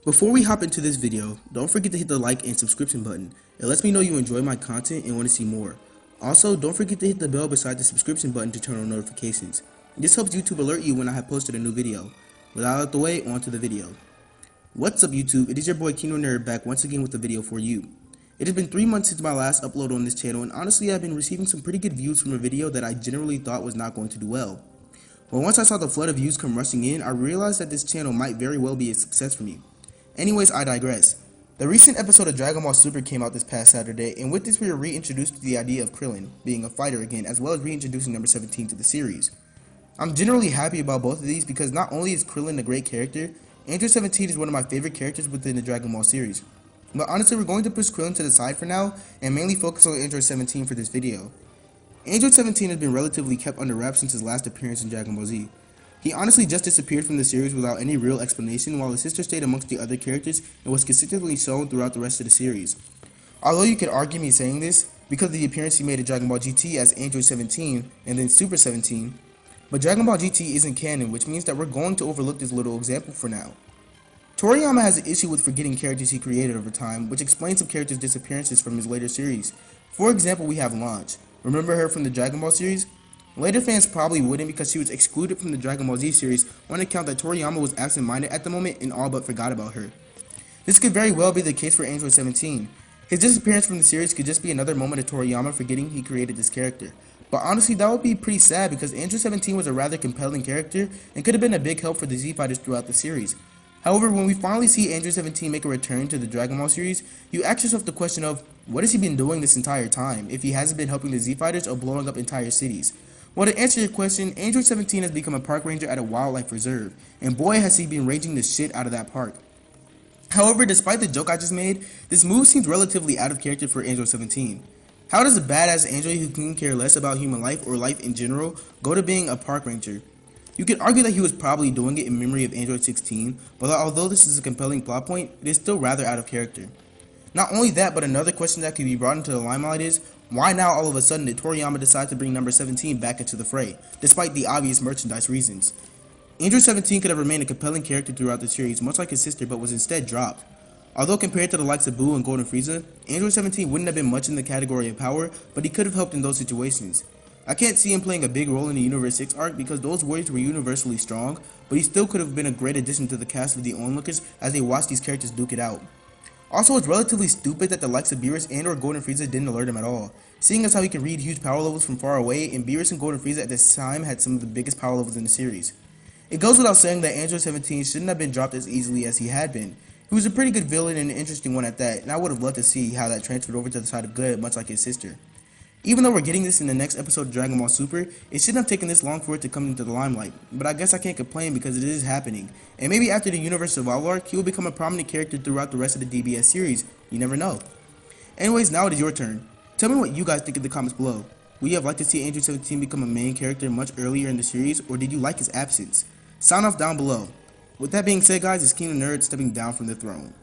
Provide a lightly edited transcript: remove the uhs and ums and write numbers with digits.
Before we hop into this video, don't forget to hit the like and subscription button. It lets me know you enjoy my content and want to see more. Also, don't forget to hit the bell beside the subscription button to turn on notifications. This helps YouTube alert you when I have posted a new video. With that out of the way, on to the video. What's up YouTube, it is your boy Kiingdom Nerd back once again with a video for you. It has been 3 months since my last upload on this channel, and honestly I've been receiving some pretty good views from a video that I generally thought was not going to do well. But once I saw the flood of views come rushing in, I realized that this channel might very well be a success for me. Anyways, I digress. The recent episode of Dragon Ball Super came out this past Saturday, and with this we were reintroduced to the idea of Krillin being a fighter again, as well as reintroducing number 17 to the series. I'm generally happy about both of these because not only is Krillin a great character, Android 17 is one of my favorite characters within the Dragon Ball series. But honestly, we're going to push Krillin to the side for now, and mainly focus on Android 17 for this video. Android 17 has been relatively kept under wraps since his last appearance in Dragon Ball Z. He honestly just disappeared from the series without any real explanation, while his sister stayed amongst the other characters and was consistently shown throughout the rest of the series. Although you could argue me saying this, because of the appearance he made in Dragon Ball GT as Android 17 and then Super 17, but Dragon Ball GT isn't canon, which means that we're going to overlook this little example for now. Toriyama has an issue with forgetting characters he created over time, which explains some characters' disappearances from his later series. For example, we have Launch. Remember her from the Dragon Ball series? Later fans probably wouldn't because she was excluded from the Dragon Ball Z series on account that Toriyama was absent-minded at the moment and all but forgot about her. This could very well be the case for Android 17. His disappearance from the series could just be another moment of Toriyama forgetting he created this character. But honestly, that would be pretty sad because Android 17 was a rather compelling character and could have been a big help for the Z Fighters throughout the series. However, when we finally see Android 17 make a return to the Dragon Ball series, you ask yourself the question of, what has he been doing this entire time if he hasn't been helping the Z Fighters or blowing up entire cities? Well, to answer your question, Android 17 has become a park ranger at a wildlife reserve, and boy has he been ranging the shit out of that park. However, despite the joke I just made, this move seems relatively out of character for Android 17. How does a badass android who couldn't care less about human life or life in general go to being a park ranger? You could argue that he was probably doing it in memory of Android 16, but although this is a compelling plot point, it is still rather out of character. Not only that, but another question that could be brought into the limelight is, why now all of a sudden did Toriyama decide to bring number 17 back into the fray, despite the obvious merchandise reasons? Android 17 could have remained a compelling character throughout the series, much like his sister, but was instead dropped. Although compared to the likes of Buu and Golden Frieza, Android 17 wouldn't have been much in the category of power, but he could have helped in those situations. I can't see him playing a big role in the Universe 6 arc because those warriors were universally strong, but he still could have been a great addition to the cast of the onlookers as they watch these characters duke it out. Also, it's relatively stupid that the likes of Beerus and or Golden Frieza didn't alert him at all, seeing as how he can read huge power levels from far away, and Beerus and Golden Frieza at this time had some of the biggest power levels in the series. It goes without saying that Android 17 shouldn't have been dropped as easily as he had been. He was a pretty good villain and an interesting one at that, and I would have loved to see how that transferred over to the side of good, much like his sister. Even though we're getting this in the next episode of Dragon Ball Super, it shouldn't have taken this long for it to come into the limelight, but I guess I can't complain because it is happening, and maybe after the Universe Survival arc, he will become a prominent character throughout the rest of the DBS series, you never know. Anyways, now it is your turn. Tell me what you guys think in the comments below. Would you have liked to see Android 17 become a main character much earlier in the series, or did you like his absence? Sound off down below. With that being said guys, it's Kiingdom Nerd stepping down from the throne.